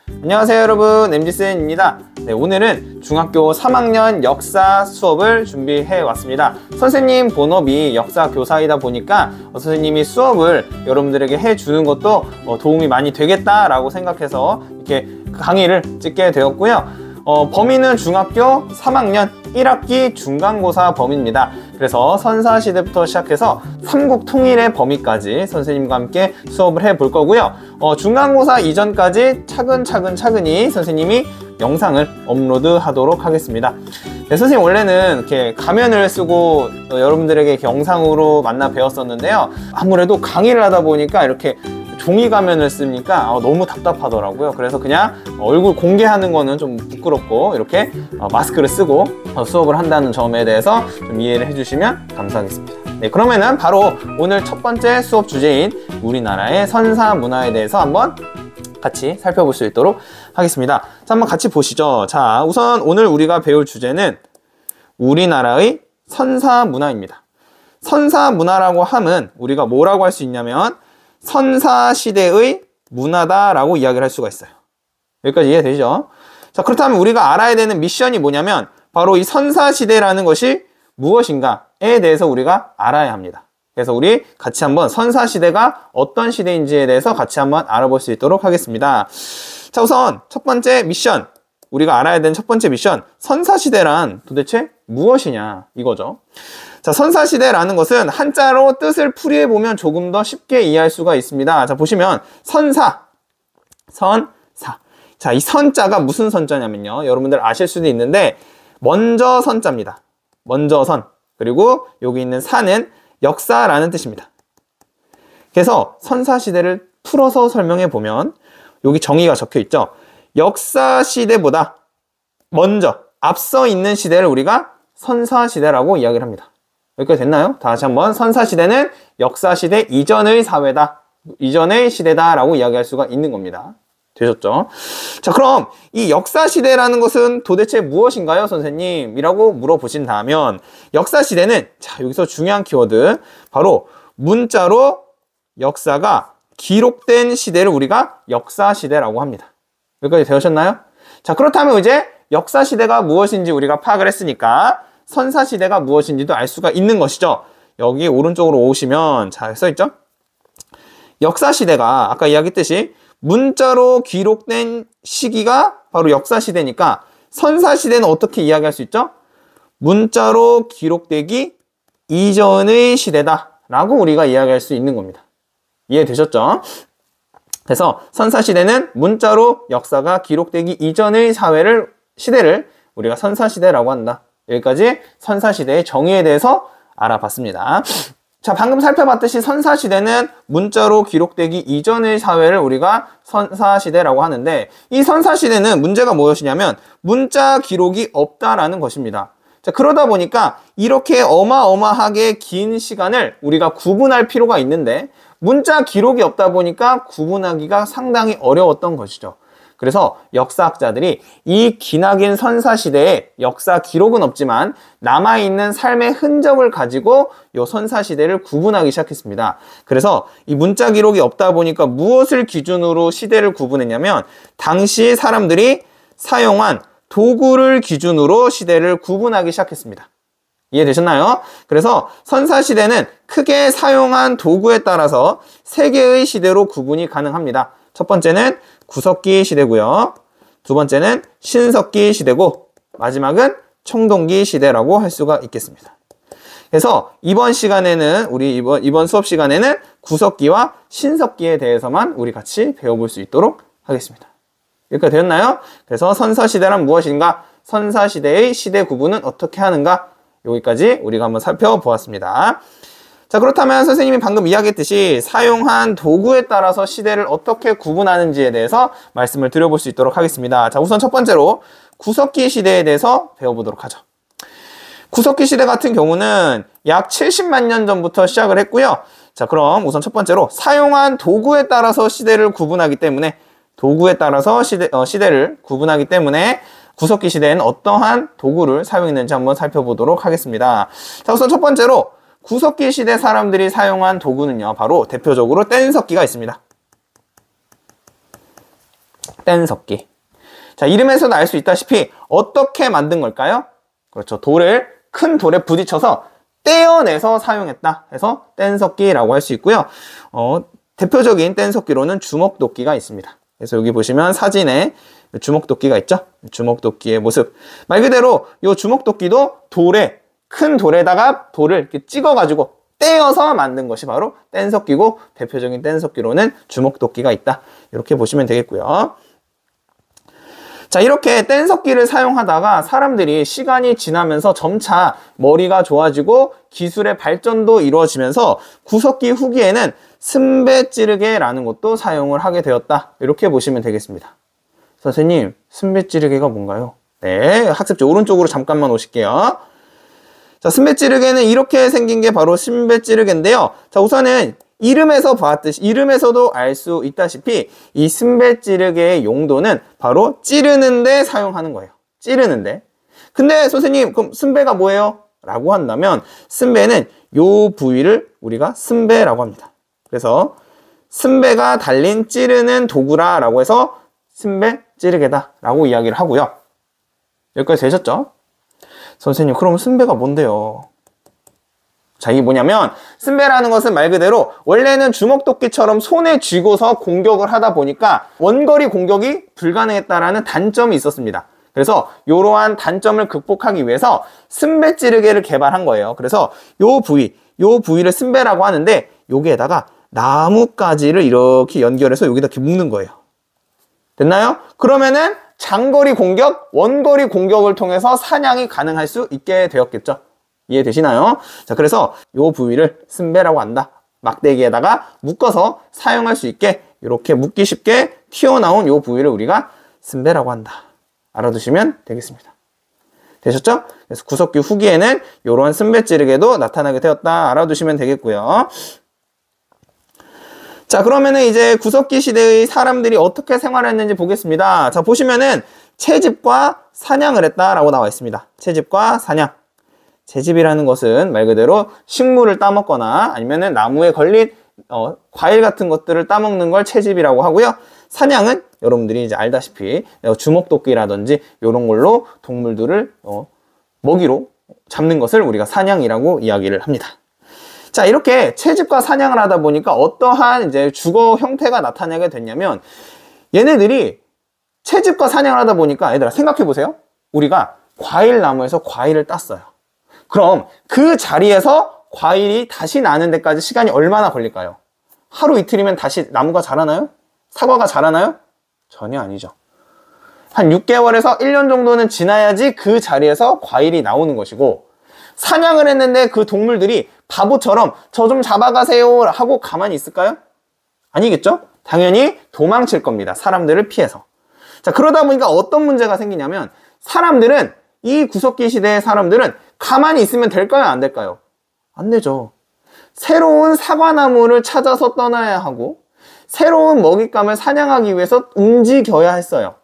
안녕하세요 여러분, MZ쌤입니다. 네, 오늘은 중학교 3학년 역사 수업을 준비해 왔습니다. 선생님 본업이 역사 교사이다 보니까 선생님이 수업을 여러분들에게 해주는 것도 도움이 많이 되겠다라고 생각해서 이렇게 강의를 찍게 되었고요. 범위는 중학교 3학년 1학기 중간고사 범위입니다. 그래서 선사시대부터 시작해서 삼국통일의 범위까지 선생님과 함께 수업을 해볼 거고요. 중간고사 이전까지 차근차근히 선생님이 영상을 업로드하도록 하겠습니다. 네, 선생님 원래는 이렇게 가면을 쓰고 여러분들에게 이렇게 영상으로 만나 배웠었는데요. 아무래도 강의를 하다 보니까 이렇게 종이 가면을 쓰니까 너무 답답하더라고요. 그래서 그냥 얼굴 공개하는 거는 좀 부끄럽고 이렇게 마스크를 쓰고 수업을 한다는 점에 대해서 좀 이해를 해주시면 감사하겠습니다. 네, 그러면은 바로 오늘 첫 번째 수업 주제인 우리나라의 선사 문화에 대해서 한번 같이 살펴볼 수 있도록 하겠습니다. 자, 한번 같이 보시죠. 자, 우선 오늘 우리가 배울 주제는 우리나라의 선사 문화입니다. 선사 문화라고 함은 우리가 뭐라고 할 수 있냐면 선사시대의 문화다라고 이야기를 할 수가 있어요. 여기까지 이해되죠? 자, 그렇다면 우리가 알아야 되는 미션이 뭐냐면 바로 이 선사시대라는 것이 무엇인가에 대해서 우리가 알아야 합니다. 그래서 우리 같이 한번 선사시대가 어떤 시대인지에 대해서 같이 한번 알아볼 수 있도록 하겠습니다. 자, 우선 첫 번째 미션, 우리가 알아야 되는 첫 번째 미션, 선사시대란 도대체 무엇이냐 이거죠. 자, 선사시대라는 것은 한자로 뜻을 풀이해보면 조금 더 쉽게 이해할 수가 있습니다. 자, 보시면 선사. 자, 이 선자가 무슨 선자냐면요, 여러분들 아실 수도 있는데 먼저 선자입니다. 먼저 선. 그리고 여기 있는 사는 역사라는 뜻입니다. 그래서 선사시대를 풀어서 설명해보면 여기 정의가 적혀있죠. 역사시대보다 먼저 앞서 있는 시대를 우리가 선사시대라고 이야기를 합니다. 여기까지 됐나요? 다시 한번, 선사시대는 역사시대 이전의 사회다, 이전의 시대다 라고 이야기할 수가 있는 겁니다. 되셨죠? 자, 그럼 이 역사시대라는 것은 도대체 무엇인가요 선생님? 이라고 물어보신다면 역사시대는, 자, 여기서 중요한 키워드, 바로 문자로 역사가 기록된 시대를 우리가 역사시대라고 합니다. 여기까지 되셨나요? 자, 그렇다면 이제 역사시대가 무엇인지 우리가 파악을 했으니까 선사시대가 무엇인지도 알 수가 있는 것이죠. 여기 오른쪽으로 오시면 잘 써있죠? 역사시대가 아까 이야기했듯이 문자로 기록된 시기가 바로 역사시대니까 선사시대는 어떻게 이야기할 수 있죠? 문자로 기록되기 이전의 시대다 라고 우리가 이야기할 수 있는 겁니다. 이해되셨죠? 그래서 선사시대는 문자로 역사가 기록되기 이전의 시대를 우리가 선사시대라고 한다. 여기까지 선사시대의 정의에 대해서 알아봤습니다. 자, 방금 살펴봤듯이 선사시대는 문자로 기록되기 이전의 사회를 우리가 선사시대라고 하는데, 이 선사시대는 문제가 무엇이냐면 문자 기록이 없다라는 것입니다. 자, 그러다 보니까 이렇게 어마어마하게 긴 시간을 우리가 구분할 필요가 있는데 문자 기록이 없다 보니까 구분하기가 상당히 어려웠던 것이죠. 그래서 역사학자들이 이 기나긴 선사시대에 역사 기록은 없지만 남아있는 삶의 흔적을 가지고 이 선사시대를 구분하기 시작했습니다. 그래서 이 문자 기록이 없다 보니까 무엇을 기준으로 시대를 구분했냐면 당시 사람들이 사용한 도구를 기준으로 시대를 구분하기 시작했습니다. 이해되셨나요? 그래서 선사시대는 크게 사용한 도구에 따라서 세 개의 시대로 구분이 가능합니다. 첫 번째는 구석기 시대고요. 두 번째는 신석기 시대고, 마지막은 청동기 시대라고 할 수가 있겠습니다. 그래서 이번 시간에는, 이번 수업 시간에는 구석기와 신석기에 대해서만 우리 같이 배워볼 수 있도록 하겠습니다. 여기까지 되었나요? 그래서 선사시대란 무엇인가? 선사시대의 시대 구분은 어떻게 하는가? 여기까지 우리가 한번 살펴보았습니다. 자, 그렇다면 선생님이 방금 이야기했듯이 사용한 도구에 따라서 시대를 어떻게 구분하는지에 대해서 말씀을 드려볼 수 있도록 하겠습니다. 자, 우선 첫 번째로 구석기 시대에 대해서 배워보도록 하죠. 구석기 시대 같은 경우는 약 70만 년 전부터 시작을 했고요. 자, 그럼 우선 첫 번째로 사용한 도구에 따라서 시대를 구분하기 때문에 시대를 구분하기 때문에 구석기 시대에는 어떠한 도구를 사용했는지 한번 살펴보도록 하겠습니다. 자, 우선 첫 번째로 구석기 시대 사람들이 사용한 도구는요, 바로 대표적으로 뗀석기가 있습니다. 뗀석기. 자, 이름에서도 알 수 있다시피 어떻게 만든 걸까요? 그렇죠. 큰 돌에 부딪혀서 떼어내서 사용했다 해서 뗀석기라고 할 수 있고요. 대표적인 뗀석기로는 주먹도끼가 있습니다. 그래서 여기 보시면 사진에 주먹도끼가 있죠? 주먹도끼의 모습. 말 그대로 이 주먹도끼도 큰 돌에다가 돌을 이렇게 찍어가지고 떼어서 만든 것이 바로 뗀석기고, 대표적인 뗀석기로는 주먹도끼가 있다. 이렇게 보시면 되겠고요. 자, 이렇게 뗀석기를 사용하다가 사람들이 시간이 지나면서 점차 머리가 좋아지고 기술의 발전도 이루어지면서 구석기 후기에는 승배찌르개라는 것도 사용을 하게 되었다. 이렇게 보시면 되겠습니다. 선생님, 승배찌르개가 뭔가요? 네, 학습지 오른쪽으로 잠깐만 오실게요. 자, 승배찌르개는 이렇게 생긴 게 바로 승배찌르개인데요. 자, 우선은 이름에서도 알 수 있다시피 이 승배찌르개의 용도는 바로 찌르는데 사용하는 거예요. 찌르는데. 근데 선생님, 그럼 승배가 뭐예요? 라고 한다면 승배는 요 부위를 우리가 승배라고 합니다. 그래서 승배가 달린 찌르는 도구라 라고 해서 승배찌르개다 라고 이야기를 하고요. 여기까지 되셨죠? 선생님, 그럼 승배가 뭔데요? 자, 이게 뭐냐면 승배라는 것은 말 그대로 원래는 주먹도끼처럼 손에 쥐고서 공격을 하다 보니까 원거리 공격이 불가능했다라는 단점이 있었습니다. 그래서 이러한 단점을 극복하기 위해서 승배찌르개를 개발한 거예요. 그래서 요 부위를 승배라고 하는데, 여기에다가 나뭇가지를 이렇게 연결해서 여기다 이렇게 묶는 거예요. 됐나요? 그러면은 장거리 공격, 원거리 공격을 통해서 사냥이 가능할 수 있게 되었겠죠. 이해되시나요? 자, 그래서 요 부위를 승배라고 한다. 막대기에다가 묶어서 사용할 수 있게 이렇게 묶기 쉽게 튀어나온 요 부위를 우리가 승배라고 한다. 알아두시면 되겠습니다. 되셨죠? 그래서 구석기 후기에는 이런 승배찌르개도 나타나게 되었다. 알아두시면 되겠고요. 자, 그러면은 이제 구석기 시대의 사람들이 어떻게 생활했는지 보겠습니다. 자, 보시면은 채집과 사냥을 했다라고 나와 있습니다. 채집과 사냥. 채집이라는 것은 말 그대로 식물을 따먹거나 아니면은 나무에 걸린 과일 같은 것들을 따먹는 걸 채집이라고 하고요. 사냥은 여러분들이 이제 알다시피 주먹도끼라든지 이런 걸로 동물들을 먹이로 잡는 것을 우리가 사냥이라고 이야기를 합니다. 자, 이렇게 채집과 사냥을 하다 보니까 어떠한 이제 주거 형태가 나타나게 됐냐면, 얘네들이 채집과 사냥을 하다 보니까, 얘들아 생각해 보세요. 우리가 과일 나무에서 과일을 땄어요. 그럼 그 자리에서 과일이 다시 나는 데까지 시간이 얼마나 걸릴까요? 하루 이틀이면 다시 나무가 자라나요? 사과가 자라나요? 전혀 아니죠. 한 6개월에서 1년 정도는 지나야지 그 자리에서 과일이 나오는 것이고, 사냥을 했는데 그 동물들이 바보처럼 저 좀 잡아가세요 하고 가만히 있을까요? 아니겠죠? 당연히 도망칠 겁니다. 사람들을 피해서. 자, 그러다 보니까 어떤 문제가 생기냐면, 이 구석기 시대의 사람들은 가만히 있으면 될까요? 안 될까요? 안 되죠. 새로운 사과나무를 찾아서 떠나야 하고 새로운 먹잇감을 사냥하기 위해서 움직여야 했어요.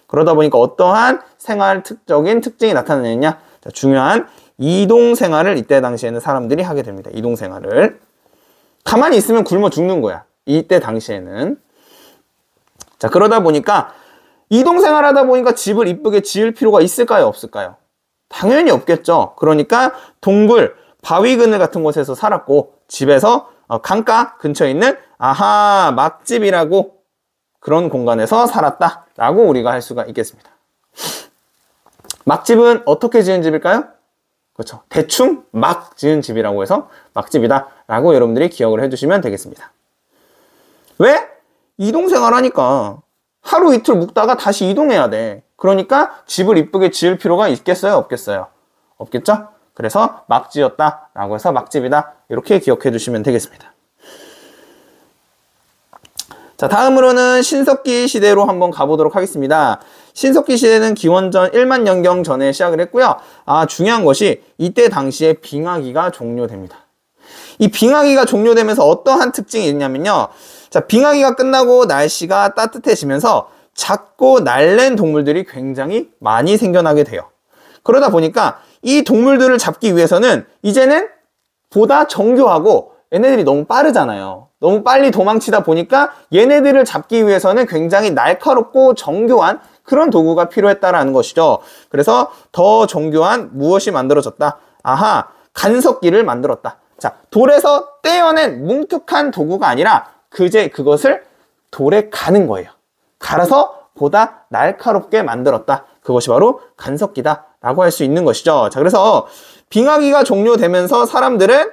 그러다 보니까 어떠한 생활적인 특징이 나타나느냐? 자, 중요한 이동생활을 이때 당시에는 사람들이 하게 됩니다. 이동생활을. 가만히 있으면 굶어 죽는 거야. 이때 당시에는. 자, 그러다 보니까 이동생활 하다 보니까 집을 이쁘게 지을 필요가 있을까요? 없을까요? 당연히 없겠죠. 그러니까 동굴, 바위 그늘 같은 곳에서 살았고, 집에서 강가 근처에 있는 막집이라고 그런 공간에서 살았다라고 우리가 할 수가 있겠습니다. 막집은 어떻게 지은 집일까요? 그렇죠. 대충 막 지은 집이라고 해서 막집이다 라고 여러분들이 기억을 해주시면 되겠습니다. 왜? 이동생활 하니까 하루 이틀 묵다가 다시 이동해야 돼. 그러니까 집을 이쁘게 지을 필요가 있겠어요? 없겠어요? 없겠죠? 그래서 막 지었다 라고 해서 막집이다, 이렇게 기억해 주시면 되겠습니다. 자, 다음으로는 신석기 시대로 한번 가보도록 하겠습니다. 신석기 시대는 기원전 1만 년경 전에 시작을 했고요. 중요한 것이 이때 당시에 빙하기가 종료됩니다. 이 빙하기가 종료되면서 어떠한 특징이 있냐면요. 자, 빙하기가 끝나고 날씨가 따뜻해지면서 작고 날랜 동물들이 굉장히 많이 생겨나게 돼요. 그러다 보니까 이 동물들을 잡기 위해서는 이제는 보다 정교하고 얘네들이 너무 빠르잖아요. 너무 빨리 도망치다 보니까 얘네들을 잡기 위해서는 굉장히 날카롭고 정교한 그런 도구가 필요했다라는 것이죠. 그래서 더 정교한 무엇이 만들어졌다? 아하, 간석기를 만들었다. 자, 돌에서 떼어낸 뭉툭한 도구가 아니라 그것을 돌에 가는 거예요. 갈아서 보다 날카롭게 만들었다. 그것이 바로 간석기다 라고 할 수 있는 것이죠. 자, 그래서 빙하기가 종료되면서 사람들은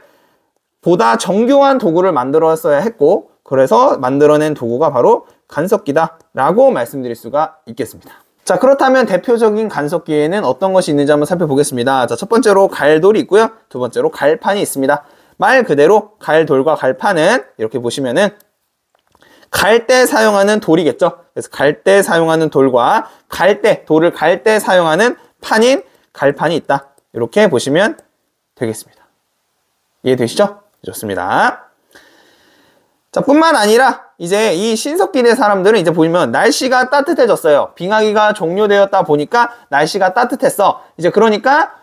보다 정교한 도구를 만들었어야 했고, 그래서 만들어낸 도구가 바로 간석기다 라고 말씀드릴 수가 있겠습니다. 자, 그렇다면 대표적인 간석기에는 어떤 것이 있는지 한번 살펴보겠습니다. 자, 첫 번째로 갈돌이 있고요. 두 번째로 갈판이 있습니다. 말 그대로 갈돌과 갈판은 이렇게 보시면은 갈 때 사용하는 돌이겠죠. 그래서 갈 때 사용하는 돌과 돌을 갈 때 사용하는 판인 갈판이 있다. 이렇게 보시면 되겠습니다. 이해되시죠? 좋습니다. 자, 뿐만 아니라 이제 이 신석기대 사람들은 이제 보면 날씨가 따뜻해졌어요. 빙하기가 종료되었다 보니까 날씨가 따뜻했어. 이제 그러니까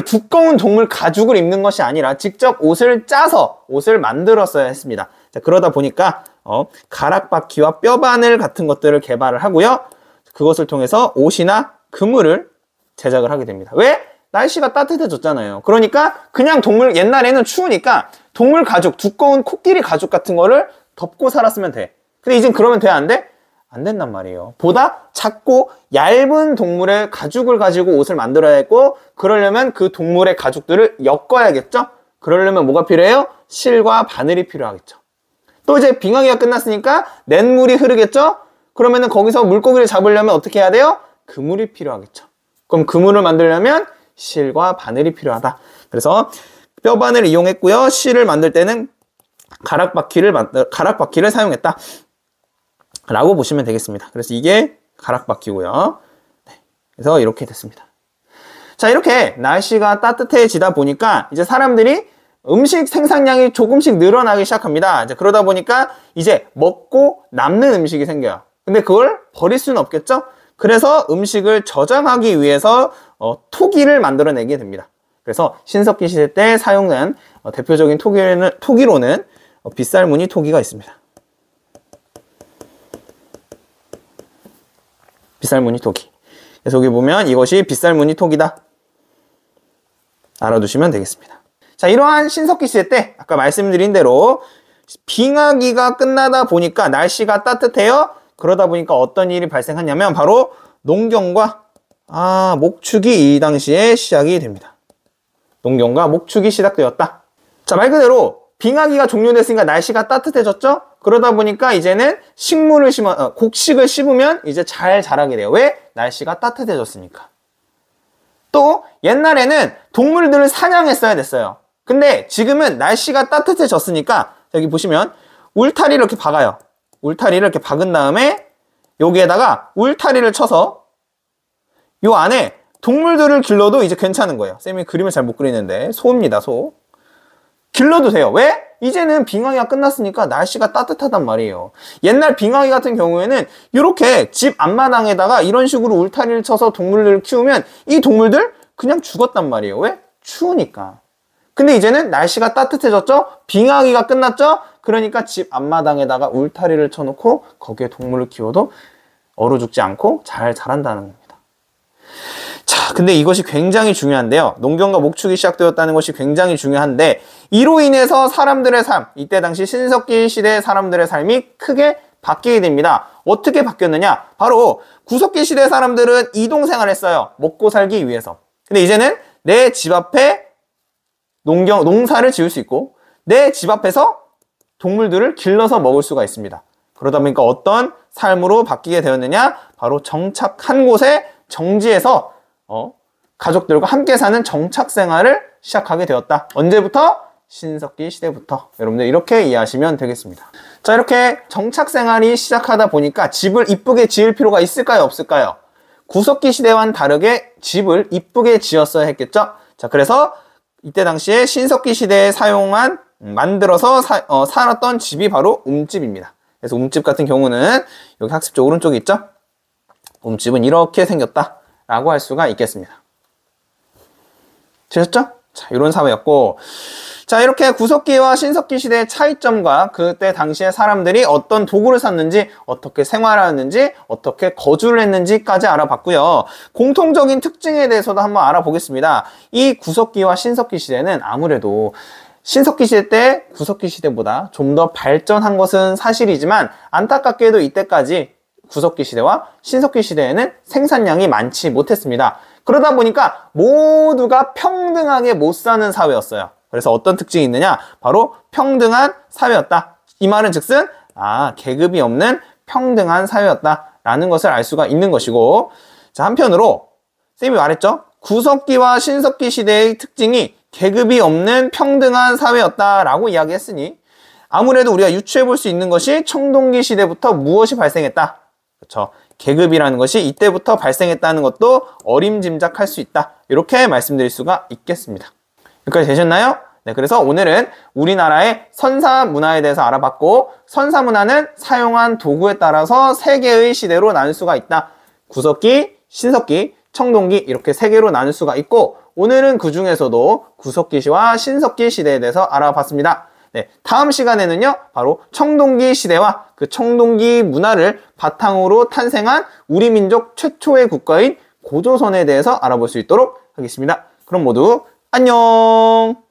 두꺼운 동물 가죽을 입는 것이 아니라 직접 옷을 짜서 옷을 만들었어야 했습니다. 자, 그러다 보니까 가락바퀴와 뼈바늘 같은 것들을 개발을 하고요. 그것을 통해서 옷이나 그물을 제작을 하게 됩니다. 왜? 날씨가 따뜻해졌잖아요. 그러니까 그냥 옛날에는 추우니까 동물 가죽, 두꺼운 코끼리 가죽 같은 거를 덮고 살았으면 돼. 근데 이젠 그러면 돼? 안 돼? 안 된단 말이에요. 보다 작고 얇은 동물의 가죽을 가지고 옷을 만들어야 했고, 그러려면 그 동물의 가죽들을 엮어야겠죠? 그러려면 뭐가 필요해요? 실과 바늘이 필요하겠죠. 또 이제 빙하기가 끝났으니까 냇물이 흐르겠죠? 그러면은 거기서 물고기를 잡으려면 어떻게 해야 돼요? 그물이 필요하겠죠. 그럼 그물을 만들려면 실과 바늘이 필요하다. 그래서 뼈바늘을 이용했고요. 실을 만들 때는 가락바퀴를 사용했다 라고 보시면 되겠습니다. 그래서 이게 가락바퀴고요. 네, 그래서 이렇게 됐습니다. 자, 이렇게 날씨가 따뜻해지다 보니까 이제 사람들이 음식 생산량이 조금씩 늘어나기 시작합니다. 이제 그러다 보니까 이제 먹고 남는 음식이 생겨요. 근데 그걸 버릴 수는 없겠죠? 그래서 음식을 저장하기 위해서 토기를 만들어내게 됩니다. 그래서 신석기 시대 때 사용된 대표적인 토기로는 빗살무늬 토기가 있습니다. 빗살무늬 토기. 그래서 여기 보면 이것이 빗살무늬 토기다. 알아두시면 되겠습니다. 자, 이러한 신석기 시대 때 아까 말씀드린 대로 빙하기가 끝나다 보니까 날씨가 따뜻해요. 그러다 보니까 어떤 일이 발생하냐면 바로 농경과 목축이 이 당시에 시작이 됩니다. 농경과 목축이 시작되었다. 자, 말 그대로 빙하기가 종료됐으니까 날씨가 따뜻해졌죠? 그러다 보니까 이제는 곡식을 씹으면 이제 잘 자라게 돼요. 왜? 날씨가 따뜻해졌으니까. 또 옛날에는 동물들을 사냥했어야 됐어요. 근데 지금은 날씨가 따뜻해졌으니까 여기 보시면 울타리를 이렇게 박아요. 울타리를 이렇게 박은 다음에 여기에다가 울타리를 쳐서 요 안에 동물들을 길러도 이제 괜찮은 거예요. 쌤이 그림을 잘 못 그리는데 소입니다, 소. 길러도 돼요. 왜? 이제는 빙하기가 끝났으니까 날씨가 따뜻하단 말이에요. 옛날 빙하기 같은 경우에는 이렇게 집 앞마당에다가 이런 식으로 울타리를 쳐서 동물들을 키우면 이 동물들 그냥 죽었단 말이에요. 왜? 추우니까. 근데 이제는 날씨가 따뜻해졌죠? 빙하기가 끝났죠? 그러니까 집 앞마당에다가 울타리를 쳐놓고 거기에 동물을 키워도 얼어 죽지 않고 잘 자란다는 겁니다. 자, 근데 이것이 굉장히 중요한데요. 농경과 목축이 시작되었다는 것이 굉장히 중요한데 이로 인해서 사람들의 삶, 이때 당시 신석기 시대 사람들의 삶이 크게 바뀌게 됩니다. 어떻게 바뀌었느냐? 바로 구석기 시대 사람들은 이동생활을 했어요. 먹고 살기 위해서. 근데 이제는 내 집 앞에 농사를 지을 수 있고 내 집 앞에서 동물들을 길러서 먹을 수가 있습니다. 그러다 보니까 어떤 삶으로 바뀌게 되었느냐? 바로 정착한 곳에 정지해서 가족들과 함께 사는 정착 생활을 시작하게 되었다. 언제부터? 신석기 시대부터. 여러분들 이렇게 이해하시면 되겠습니다. 자, 이렇게 정착 생활이 시작하다 보니까 집을 이쁘게 지을 필요가 있을까요? 없을까요? 구석기 시대와는 다르게 집을 이쁘게 지었어야 했겠죠? 자, 그래서 이때 당시에 신석기 시대에 만들어서 살았던 집이 바로 움집입니다. 그래서 움집 같은 경우는 여기 학습지 오른쪽에 있죠? 움집은 이렇게 생겼다 라고 할 수가 있겠습니다. 되셨죠? 자, 이런 사회였고, 자, 이렇게 구석기와 신석기 시대의 차이점과 그때 당시에 사람들이 어떤 도구를 샀는지, 어떻게 생활하는지, 어떻게 거주를 했는지까지 알아봤고요. 공통적인 특징에 대해서도 한번 알아보겠습니다. 이 구석기와 신석기 시대는 아무래도 신석기 시대 때 구석기 시대보다 좀 더 발전한 것은 사실이지만, 안타깝게도 이때까지 구석기 시대와 신석기 시대에는 생산량이 많지 못했습니다. 그러다 보니까 모두가 평등하게 못 사는 사회였어요. 그래서 어떤 특징이 있느냐? 바로 평등한 사회였다. 이 말은 즉슨 계급이 없는 평등한 사회였다라는 것을 알 수가 있는 것이고, 자, 한편으로 쌤이 말했죠? 구석기와 신석기 시대의 특징이 계급이 없는 평등한 사회였다라고 이야기했으니 아무래도 우리가 유추해 볼 수 있는 것이 청동기 시대부터 무엇이 발생했다. 그렇죠? 계급이라는 것이 이때부터 발생했다는 것도 어림짐작할 수 있다. 이렇게 말씀드릴 수가 있겠습니다. 여기까지 되셨나요? 네, 그래서 오늘은 우리나라의 선사 문화에 대해서 알아봤고, 선사 문화는 사용한 도구에 따라서 세 개의 시대로 나눌 수가 있다. 구석기, 신석기, 청동기 이렇게 세 개로 나눌 수가 있고, 오늘은 그 중에서도 구석기 시와 신석기 시대에 대해서 알아봤습니다. 네, 다음 시간에는요, 바로 청동기 시대와 그 청동기 문화를 바탕으로 탄생한 우리 민족 최초의 국가인 고조선에 대해서 알아볼 수 있도록 하겠습니다. 그럼 모두 안녕!